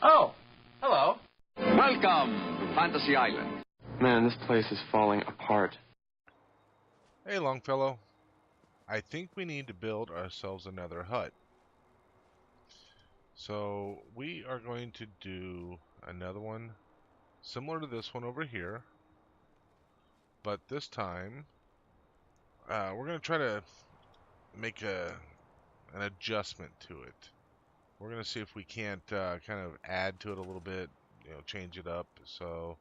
Oh, hello. Welcome to Fantasy Island. Man, this place is falling apart. Hey, Longfellow. I think we need to build ourselves another hut. So we are going to do another one similar to this one over here. But this time, we're going to try to make an adjustment to it. We're going to see if we can't kind of add to it a little bit, change it up. So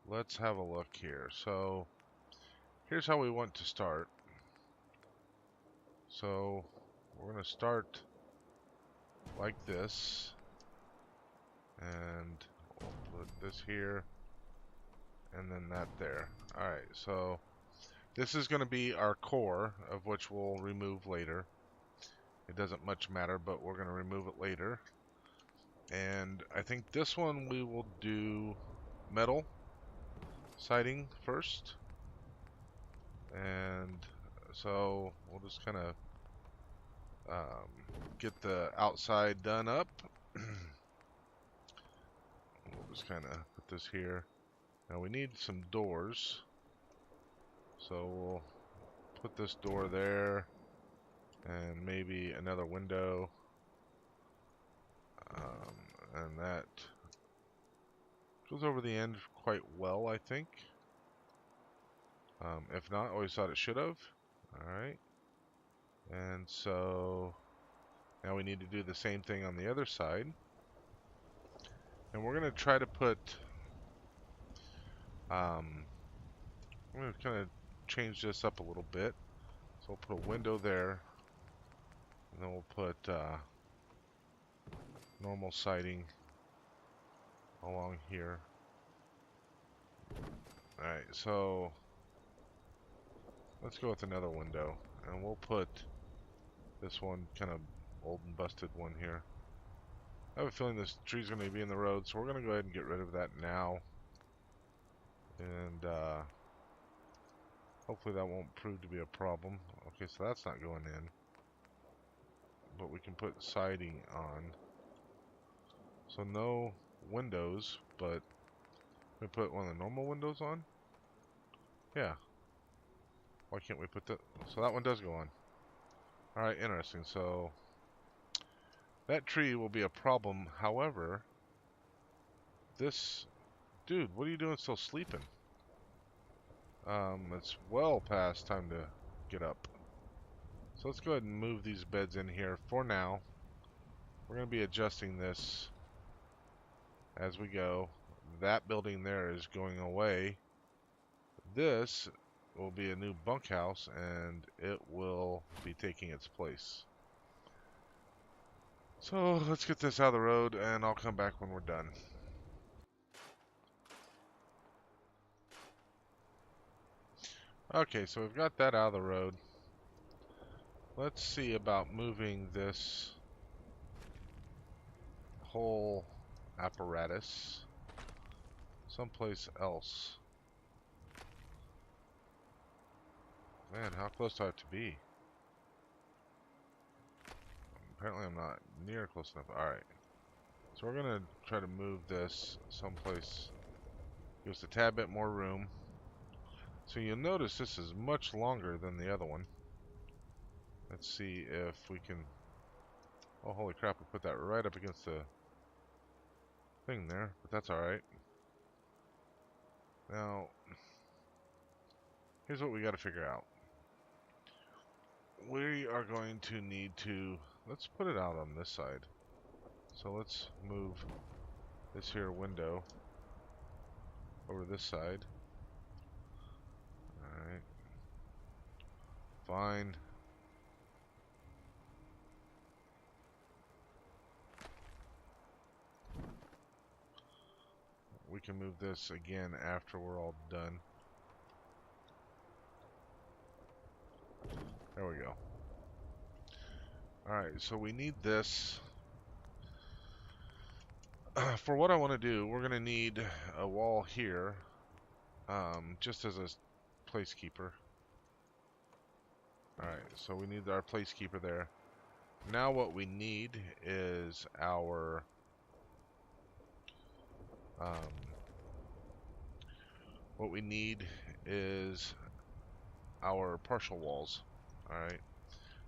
let's have a look here. So here's how we want to start. So we're going to start like this, and we'll put this here, and then that there. Alright, so this is going to be our core, of which we'll remove later. It doesn't much matter, but we're going to remove it later. And I think this one we will do metal siding first. And so we'll just kind of get the outside done up. We'll just kind of put this here. Now we need some doors, so we'll put this door there, and maybe another window, and that goes over the end quite well, I think. If not, I always thought it should have. Alright. And so now we need to do the same thing on the other side. And we're going to try to put, I'm going to kind of change this up a little bit. So we'll put a window there, and then we'll put normal siding along here. Alright, so let's go with another window, and we'll put this one, kind of old and busted one here. I have a feeling this tree's going to be in the road, so we're going to go ahead and get rid of that now. And hopefully that won't prove to be a problem. Okay, so that's not going in. But we can put siding on. So no windows, but we put one of the normal windows on? Yeah. Why can't we put that? So that one does go on. Alright, interesting. So that tree will be a problem. However, this dude, what are you doing still sleeping? It's well past time to get up. So let's go ahead and move these beds in here for now. We're going to be adjusting this as we go. That building there is going away. This will be a new bunkhouse, and it will be taking its place. So let's get this out of the road, and I'll come back when we're done. Okay, so we've got that out of the road. Let's see about moving this whole apparatus someplace else. Man, how close do I have to be? Apparently I'm not near close enough. Alright. So we're going to try to move this someplace. Give us a tad bit more room. So you'll notice this is much longer than the other one. Let's see if we can... Oh, holy crap, we put that right up against the thing there, but that's alright. Now, here's what we got to figure out. We are going to need to... Let's put it out on this side. So let's move this here window over this side. Alright. Fine. We can move this again after we're all done. There we go. Alright, so we need this. For what I want to do, we're going to need a wall here, just as a placekeeper. Alright, so we need our placekeeper there. Now what we need is our Um, what we need is our partial walls. Alright,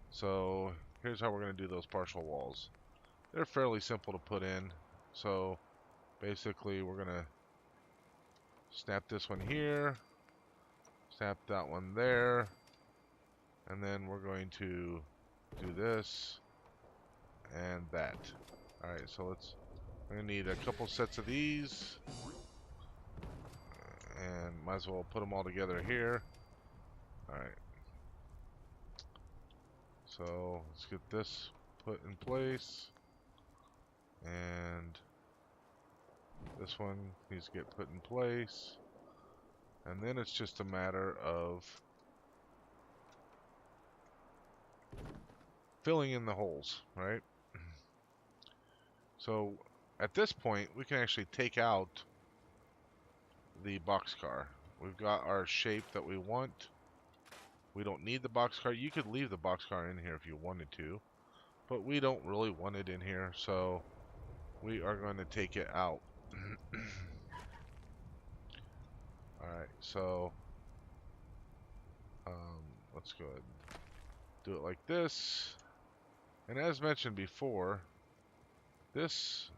so here's how we're going to do those partial walls. They're fairly simple to put in. So basically we're going to snap this one here, snap that one there, and then we're going to do this and that. Alright, so we're going to need a couple sets of these, and might as well put them all together here. Alright, so let's get this put in place, and this one needs to get put in place, and then it's just a matter of filling in the holes, right? So at this point we can actually take out the boxcar. We've got our shape that we want. We don't need the boxcar. You could leave the boxcar in here if you wanted to, but we don't really want it in here, so we are going to take it out. Alright, so let's go ahead and do it like this. And as mentioned before, this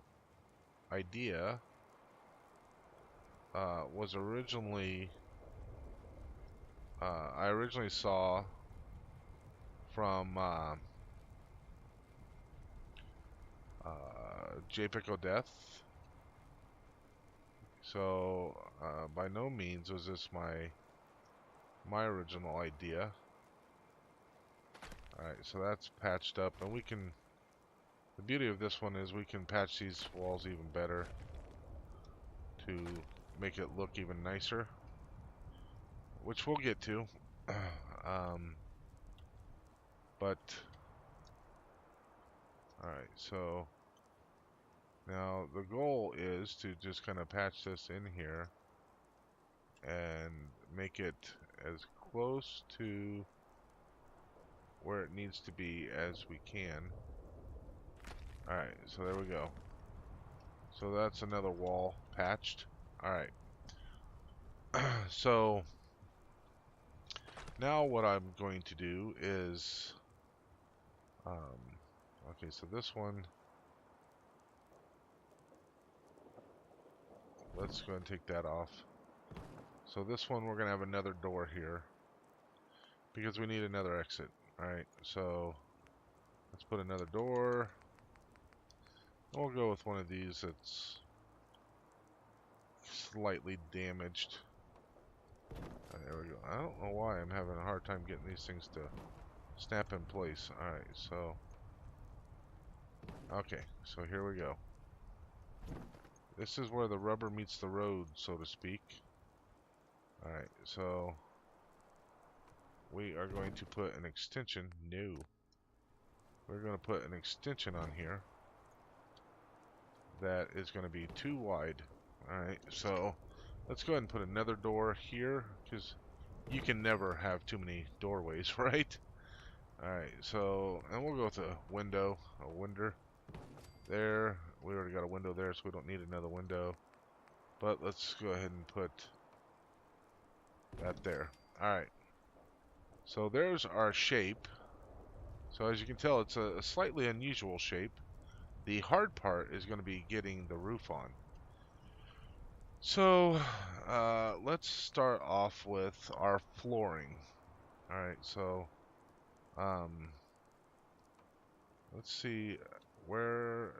idea was originally I originally saw from JPEG Death. So by no means was this my original idea. Alright, so that's patched up, and we can, the beauty of this one is we can patch these walls even better to make it look even nicer, which we'll get to. But alright, so now the goal is to just kind of patch this in here and make it as close to where it needs to be as we can. Alright, so there we go. So that's another wall patched. Alright. So now what I'm going to do is okay, so this one, let's go and take that off. So this one we're gonna have another door here because we need another exit. Alright, so let's put another door. We'll go with one of these that's slightly damaged. There we go. I don't know why I'm having a hard time getting these things to snap in place. Alright, so okay, so here we go. This is where the rubber meets the road, so to speak. Alright, so we are going to put an extension. No. We're going to put an extension on here that is going to be too wide. Alright, so let's go ahead and put another door here, because you can never have too many doorways, right? Alright, so, and we'll go with a window, there. We already got a window there, so we don't need another window. But let's go ahead and put that there. Alright, so there's our shape. So as you can tell, it's a slightly unusual shape. The hard part is going to be getting the roof on. So let's start off with our flooring. Alright, so let's see, where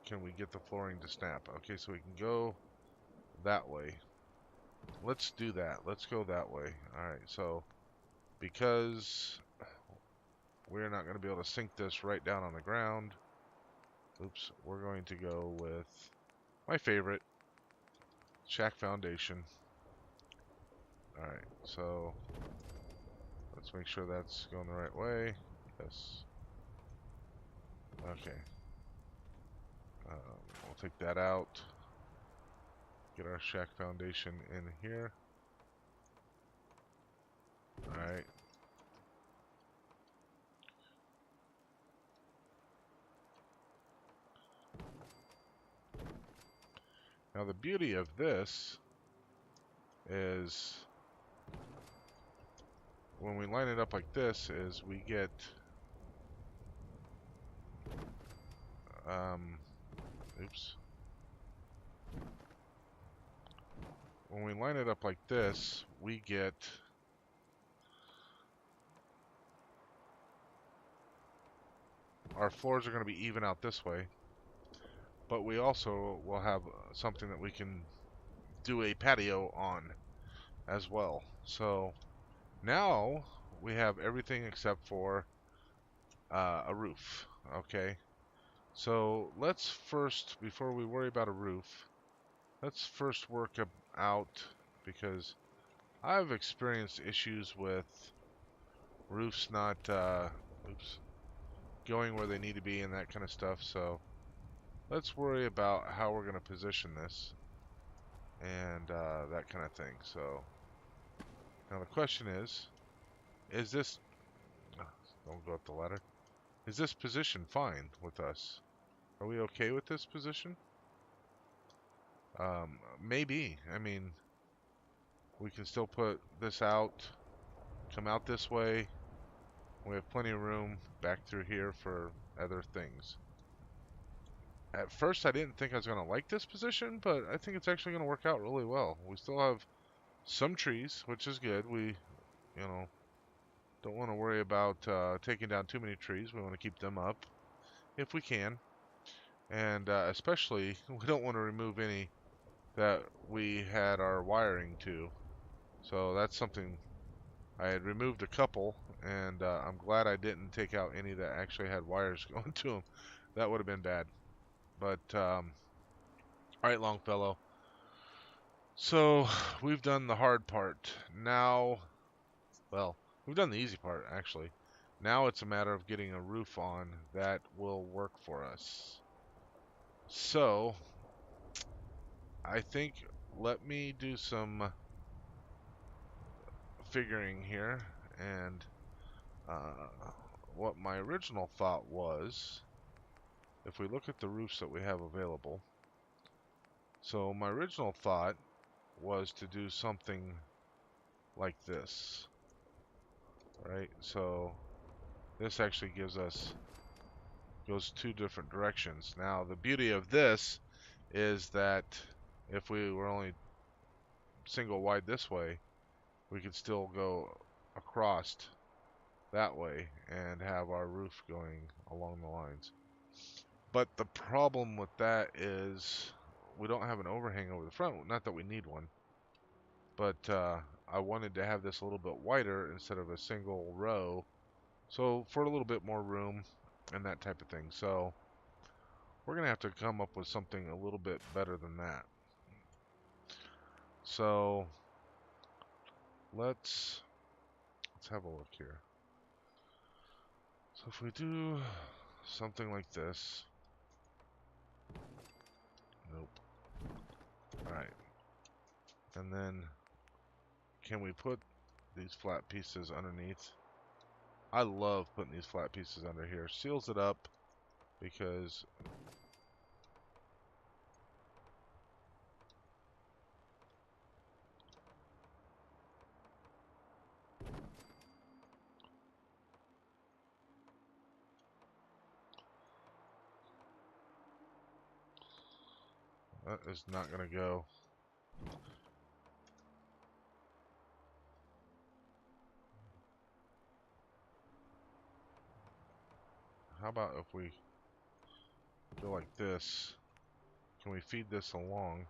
can we get the flooring to snap? Okay, so we can go that way. Let's do that. Let's go that way. Alright, so because we're not going to be able to sink this right down on the ground, oops, we're going to go with my favorite, shack foundation. Alright, so let's make sure that's going the right way. Yes. Okay. We'll take that out. Get our shack foundation in here. Alright. Now the beauty of this is when we line it up like this is we get oops. When we line it up like this, we get our floors are going to be even out this way, but we also will have something that we can do a patio on as well. So now we have everything except for a roof. Okay, so let's first, before we worry about a roof, let's first work out, because I've experienced issues with roofs not oops, going where they need to be and that kind of stuff. So let's worry about how we're going to position this and that kind of thing. So now the question is this, don't go up the ladder, is this position fine with us? Are we okay with this position? Maybe. I mean, we can still put this out, come out this way. We have plenty of room back through here for other things. At first, I didn't think I was going to like this position, but I think it's actually going to work out really well. We still have some trees, which is good. We, you know, don't want to worry about taking down too many trees. We want to keep them up if we can. And especially, we don't want to remove any that we had our wiring to. So that's something. I had removed a couple, and I'm glad I didn't take out any that actually had wires going to them. That would have been bad. But, alright, Longfellow. So, we've done the hard part. Now, well, we've done the easy part, actually. Now it's a matter of getting a roof on that will work for us. So, I think, let me do some figuring here, and what my original thought was, if we look at the roofs that we have available, so my original thought was to do something like this, right? So this actually goes two different directions. Now the beauty of this is that if we were only single wide this way, we could still go across that way and have our roof going along the lines. But the problem with that is we don't have an overhang over the front. Not that we need one, but I wanted to have this a little bit wider instead of a single row, so for a little bit more room and that type of thing. So we're gonna have to come up with something a little bit better than that. So let's have a look here. So if we do something like this, nope. Alright. And then can we put these flat pieces underneath? I love putting these flat pieces under here. Seals it up because that is not going to go. How about if we go like this? Can we feed this along?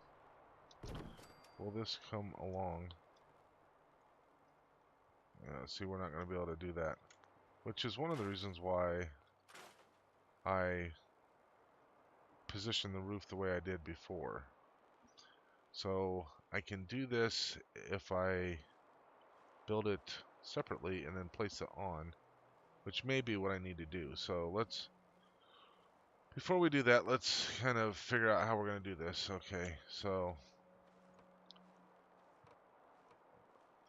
Will this come along? See, we're not going to be able to do that. Which is one of the reasons why I positioned the roof the way I did before. So I can do this if I build it separately and then place it on, which may be what I need to do. So let's, before we do that, let's kind of figure out how we're going to do this. Okay, so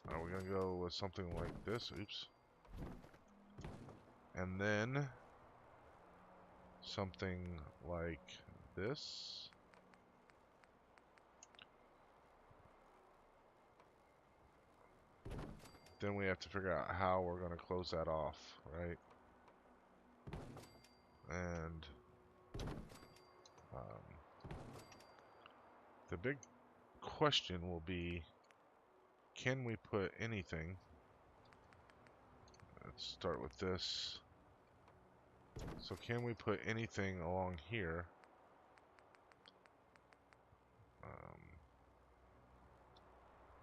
we're going to go with something like this. Oops. And then something like this. then we have to figure out how we're going to close that off, right? And the big question will be, can we put anything? Let's start with this. So can we put anything along here?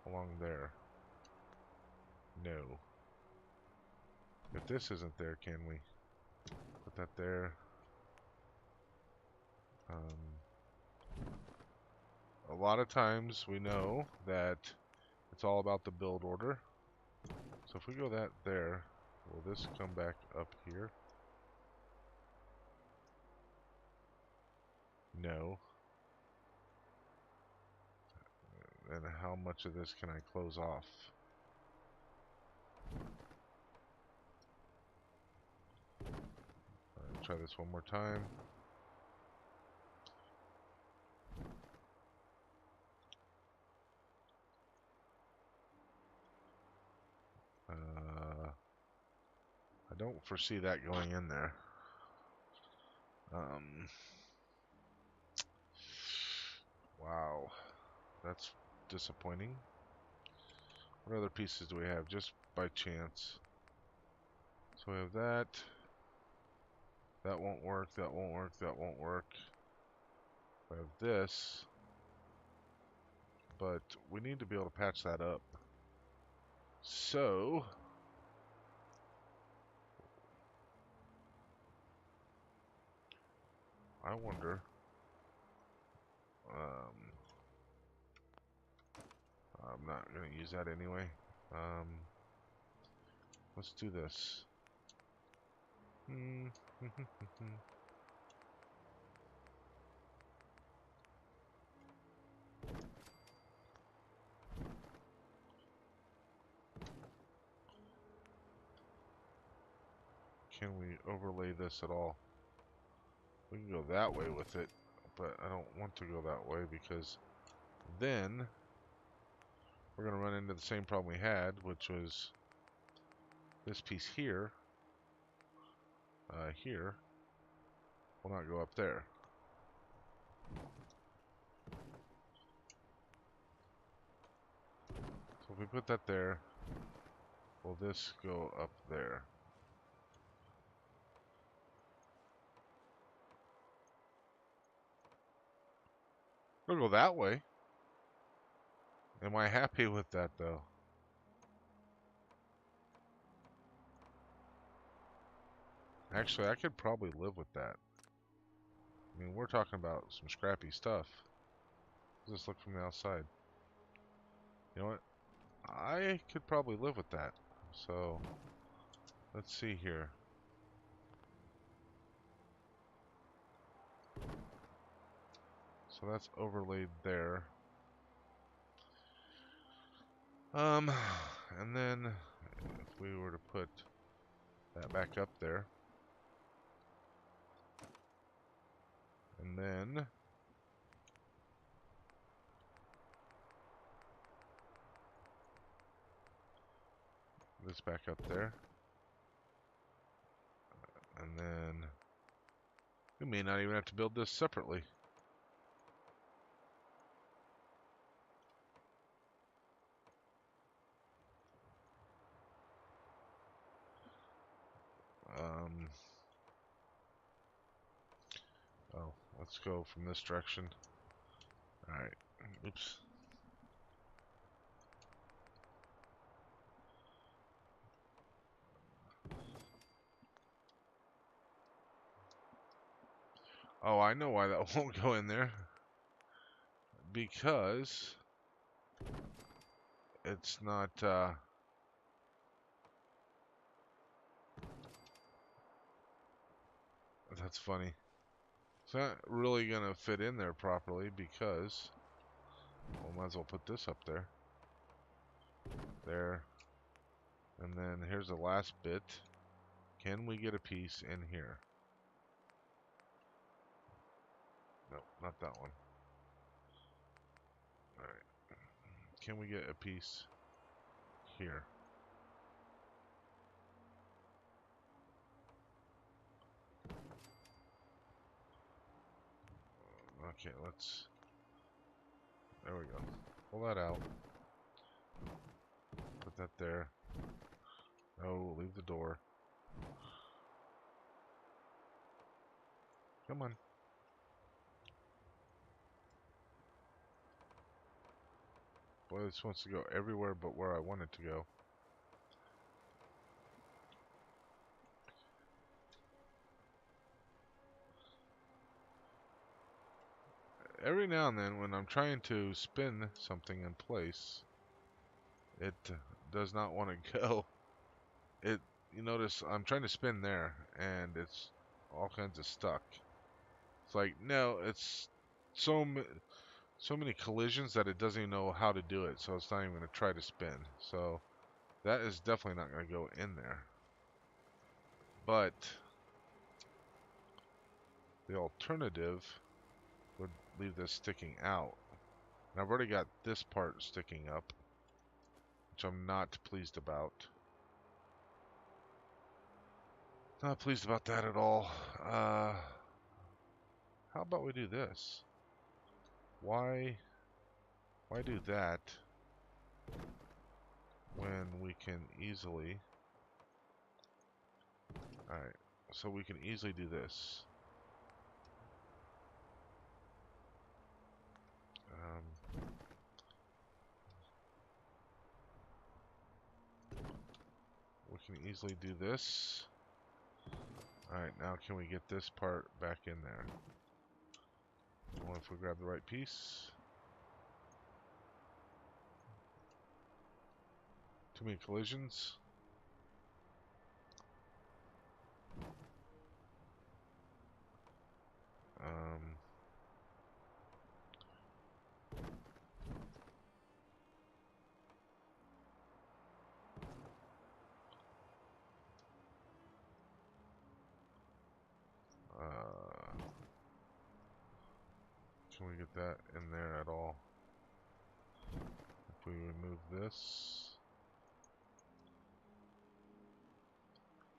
Along there? No. If this isn't there, can we put that there? A lot of times we know that it's all about the build order. So if we go that there, will this come back up here? No. And how much of this can I close off? Try this one more time. I don't foresee that going in there. Wow, that's disappointing. What other pieces do we have, just by chance? So we have that. That won't work, that won't work, that won't work. I have this. But we need to be able to patch that up. So I wonder, I'm not going to use that anyway. Let's do this. Can we overlay this at all? We can go that way with it, but I don't want to go that way because then we're going to run into the same problem we had, which was this piece here, here, will not go up there. So if we put that there, will this go up there? It'll go that way. Am I happy with that though? Actually, I could probably live with that. I mean, we're talking about some scrappy stuff. Let's just look from the outside. You know what? I could probably live with that. So, let's see here. So that's overlaid there. And then if we were to put that back up there, and then this back up there, and then we may not even have to build this separately. Oh, let's go from this direction. Alright, oops. Oh, I know why that won't go in there. Because it's not, that's funny. It's not really going to fit in there properly because, well, might as well put this up there. There. And then here's the last bit. Can we get a piece in here? No, not that one. Alright. Can we get a piece here? Okay, there we go. Pull that out. Put that there. No, leave the door. Come on. Boy, this wants to go everywhere but where I want it to go. Every now and then, when I'm trying to spin something in place, it does not want to go. You notice I'm trying to spin there, and it's all kinds of stuck. It's like, no, it's so many collisions that it doesn't even know how to do it, so it's not even going to try to spin. So that is definitely not going to go in there. But the alternative would leave this sticking out. And I've already got this part sticking up, which I'm not pleased about. Not pleased about that at all. How about we do this? Why do that when we can easily... Alright, so we can easily do this. We can easily do this. Alright, now can we get this part back in there? Well, if we grab the right piece. Too many collisions. Can we get that in there at all? If we remove this.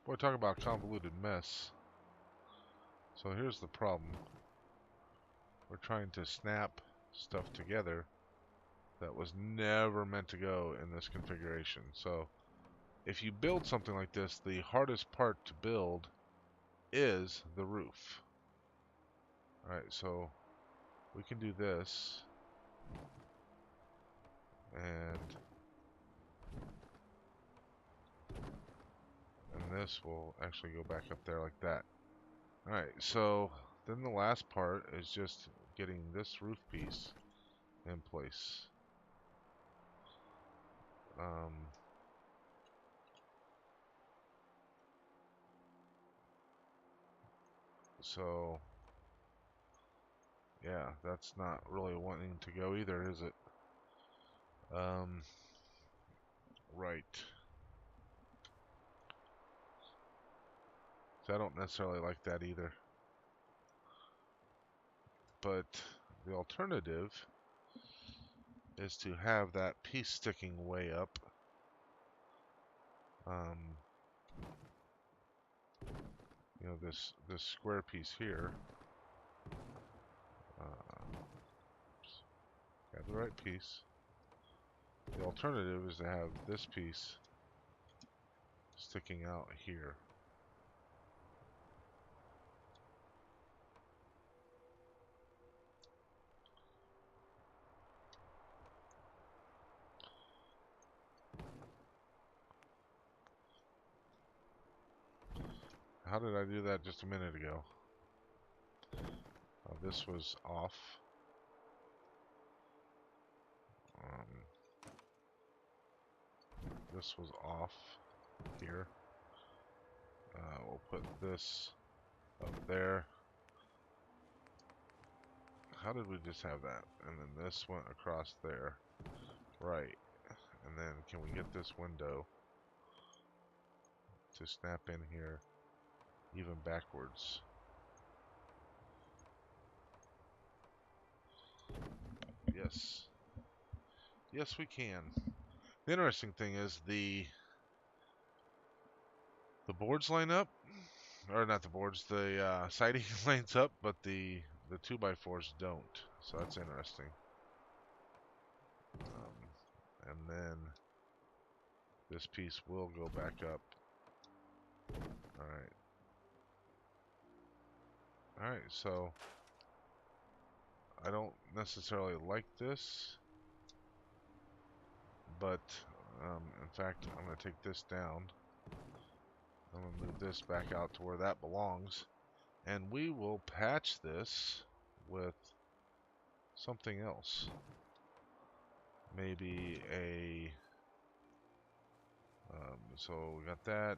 Boy, talk about convoluted mess. So here's the problem. We're trying to snap stuff together that was never meant to go in this configuration. So if you build something like this, the hardest part to build is the roof. Alright, so we can do this, and this will actually go back up there like that. Alright, so then the last part is just getting this roof piece in place. So yeah, that's not really wanting to go either, is it? Right. So I don't necessarily like that either. But the alternative is to have that piece sticking way up. You know, this square piece here. Got the right piece. The alternative is to have this piece sticking out here. How did I do that just a minute ago? This was off. This was off here. We'll put this up there. How did we just have that? And then this went across there. Right. And then can we get this window to snap in here even backwards? Yes. Yes, we can. The interesting thing is the boards line up, or not the boards, the siding lines up, but the the 2x4s don't, so that's interesting. And then this piece will go back up. Alright. Alright, so I don't necessarily like this, but in fact, I'm going to take this down. I'm going to move this back out to where that belongs. And we will patch this with something else. Maybe a... so we got that.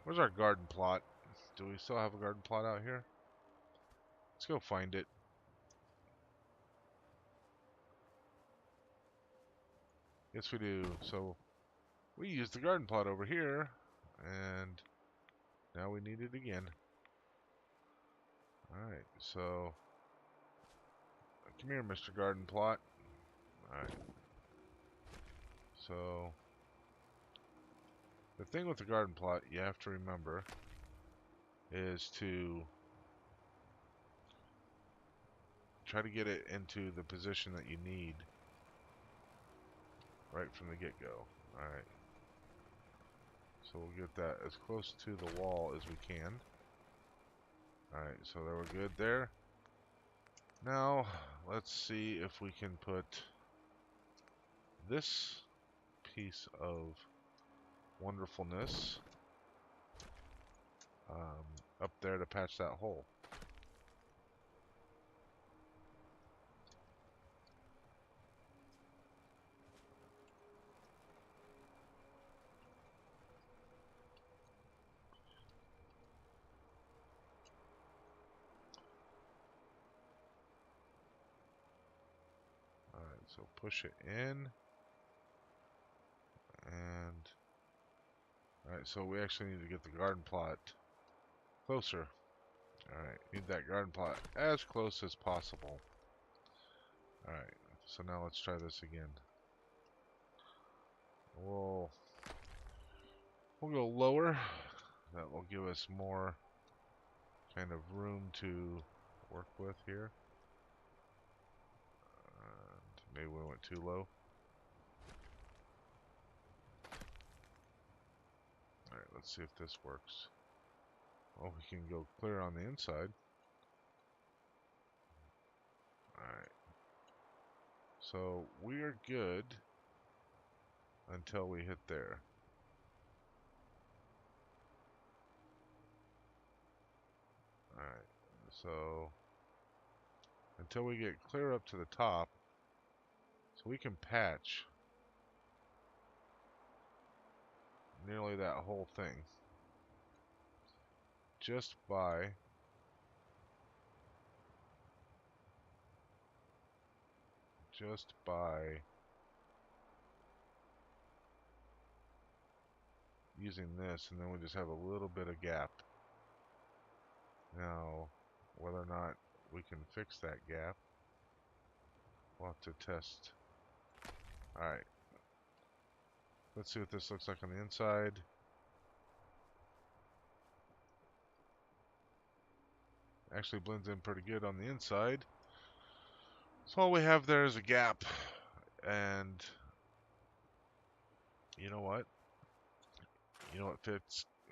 Where's our garden plot? Do we still have a garden plot out here? Let's go find it. Yes, we do. So we used the garden plot over here, and now we need it again. Alright, so come here, Mr. Garden Plot. Alright. So the thing with the garden plot you have to remember is to try to get it into the position that you need right from the get-go. Alright. So we'll get that as close to the wall as we can. Alright, so there we're good there. Now, let's see if we can put this piece of wonderfulness up there to patch that hole. Alright, so push it in. And alright, so we actually need to get the garden plot closer. Alright, need that garden plot as close as possible. Alright, so now let's try this again. We'll go lower. That will give us more kind of room to work with here. And maybe we went too low. Alright, let's see if this works. Oh, we can go clear on the inside. Alright. So we are good until we hit there. Alright, so until we get clear up to the top, so we can patch nearly that whole thing just by using this, and then we just have a little bit of gap. Now, whether or not we can fix that gap, we'll have to test. Alright. Let's see what this looks like on the inside. Actually blends in pretty good on the inside. So all we have there is a gap. And you know what? You know what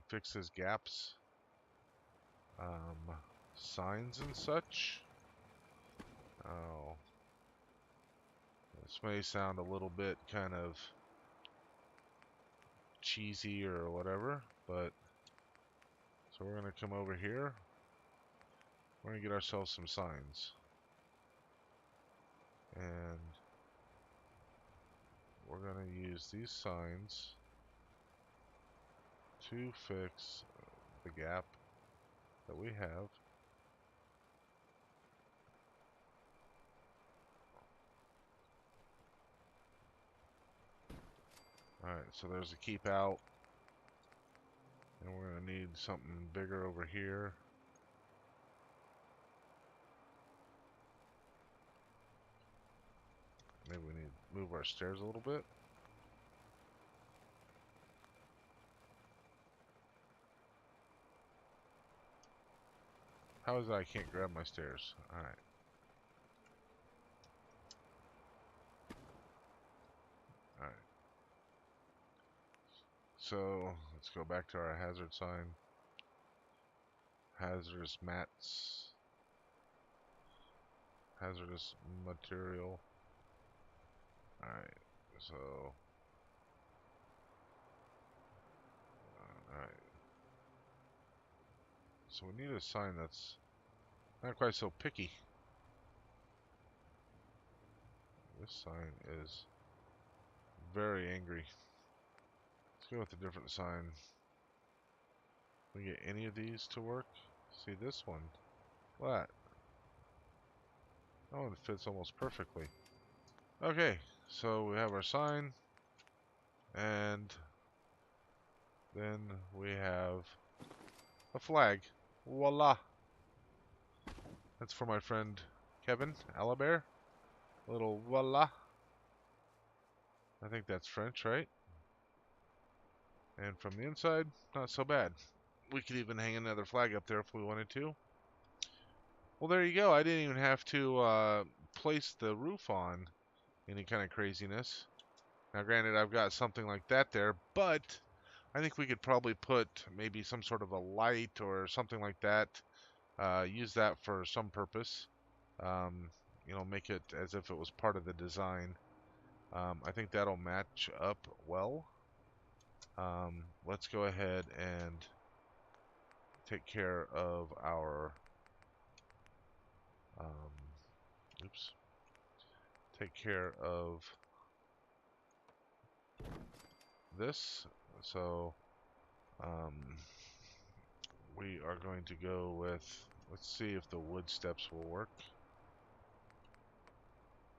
fixes gaps? Signs and such. Oh. This may sound a little bit kind of cheesy or whatever, but so we're going to come over here. We're going to get ourselves some signs. And we're going to use these signs to fix the gap that we have. Alright, so there's a keep out. And we're going to need something bigger over here. Maybe we need to move our stairs a little bit. How is it I can't grab my stairs? Alright. Alright. So, let's go back to our hazard sign. Hazardous mats. Hazardous material. Alright. So... Alright. So we need a sign that's not quite so picky. This sign is very angry. Let's go with a different sign. Can we get any of these to work? See this one. What? That one fits almost perfectly. Okay, so we have our sign, and then we have a flag. Voila! That's for my friend Kevin Alabert. Little voila. I think that's French, right? And from the inside, not so bad. We could even hang another flag up there if we wanted to. Well, there you go. I didn't even have to place the roof on any kind of craziness. Now, granted, I've got something like that there, but I think we could probably put maybe some sort of a light or something like that. Use that for some purpose. You know, make it as if it was part of the design. I think that'll match up well. Let's go ahead and take care of our oops. Take care of this. So we are going to go with, let's see if the wood steps will work.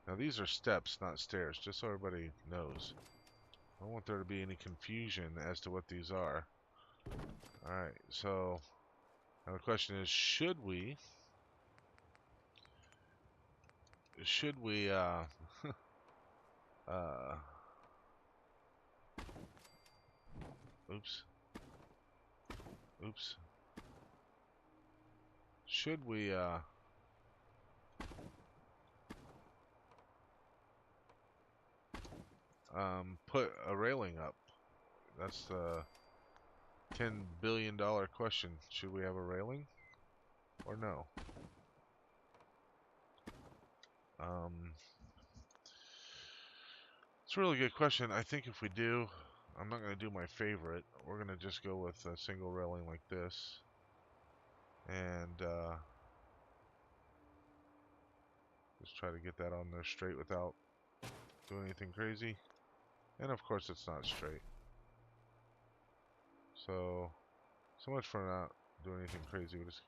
Now these are steps, not stairs, just so everybody knows. I don't want there to be any confusion as to what these are. Alright, so now the question is, should we oops. Oops. Should we put a railing up? That's the $10 billion question. Should we have a railing or no? It's a really good question. I think if we do, I'm not going to do my favorite. We're going to just go with a single railing like this. And just try to get that on there straight without doing anything crazy. And of course it's not straight. So much for not doing anything crazy. We just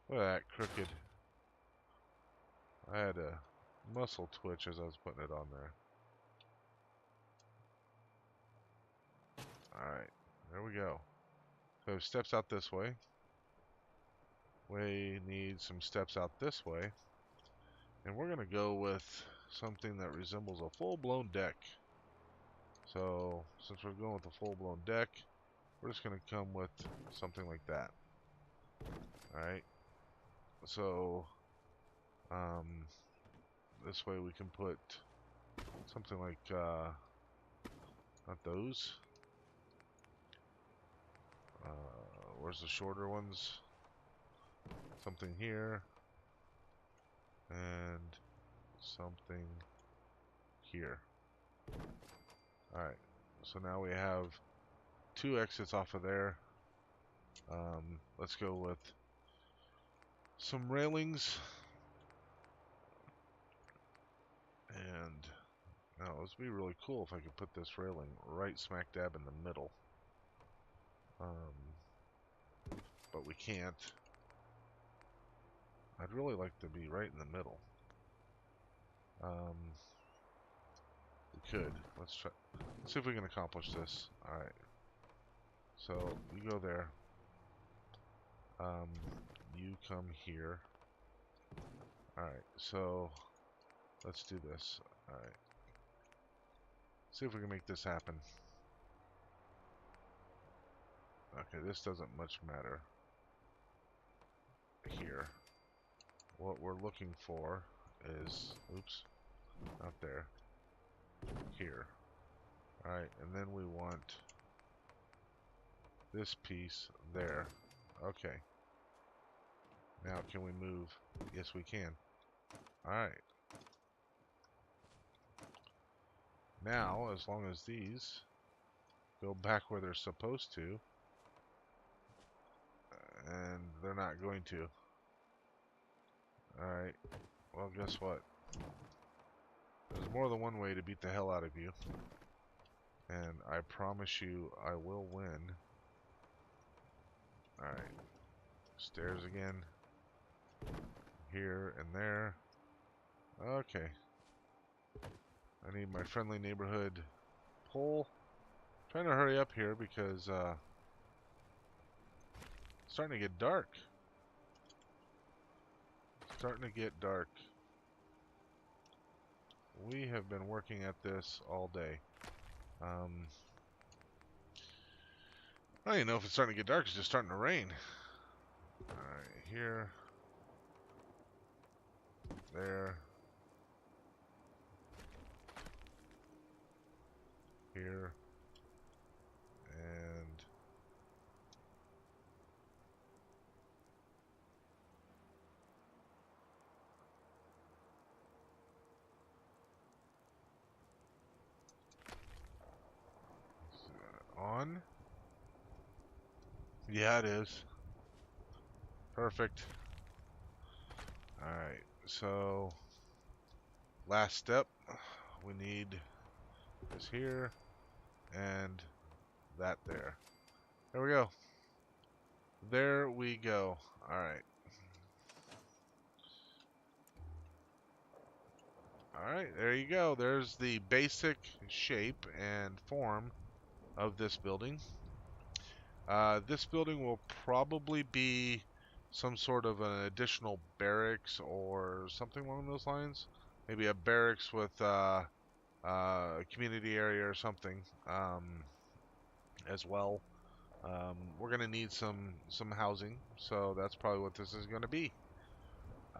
look at that, crooked. I had a muscle twitch as I was putting it on there. Alright, there we go. So steps out this way. We need some steps out this way. And we're going to go with something that resembles a full-blown deck. So, since we're going with a full-blown deck, we're just going to come with something like that. Alright. So, this way we can put something like, not those. Where's the shorter ones? Something here. And something here. Alright. So now we have 2 exits off of there. Let's go with some railings. And now this would be really cool if I could put this railing right smack dab in the middle. But we can't. I'd really like to be right in the middle. We could. Let's try. Let's see if we can accomplish this. Alright. So, you go there. You come here. Alright, so let's do this. Alright. See if we can make this happen. Okay, this doesn't much matter. here. What we're looking for is, oops, not there, here. Alright, and then we want this piece there. Okay. Now can we move? Yes, we can. Alright. Now, as long as these go back where they're supposed to, and they're not going to. Alright. Well, guess what? There's more than one way to beat the hell out of you. And I promise you, I will win. Alright. Stairs again. Here and there. Okay. I need my friendly neighborhood pole. Trying to hurry up here because it's starting to get dark. Starting to get dark. We have been working at this all day. I don't even know if it's starting to get dark. It's just starting to rain. Alright, here. There. Here. And on. Yeah, it is. Perfect. Alright, so last step, we need this here and that there. There we go. There we go. Alright. Alright, there you go. There's the basic shape and form of this building. This building will probably be some sort of an additional barracks or something along those lines. Maybe a barracks with a community area or something as well. We're going to need some housing, so that's probably what this is going to be.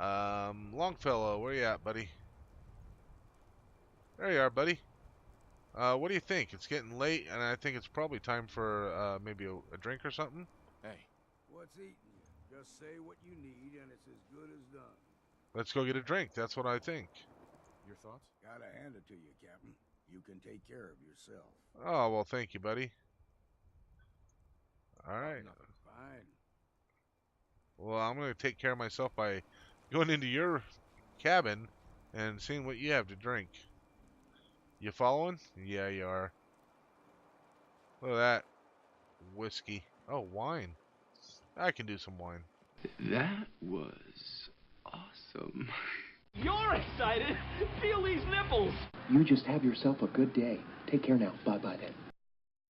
Longfellow, where you at, buddy? There you are, buddy. What do you think? It's getting late, and I think it's probably time for maybe a drink or something. Hey. What's eating you? Just say what you need, and it's as good as done. Let's go get a drink. That's what I think. Your thoughts? Gotta hand it to you, Captain. You can take care of yourself. Oh, well, thank you, buddy. All right. Fine. Well, I'm going to take care of myself by going into your cabin and seeing what you have to drink. You following? Yeah, you are. Look at that. Whiskey. Oh, wine. I can do some wine. That was awesome. You're excited! Feel these nipples! You just have yourself a good day. Take care now. Bye-bye then.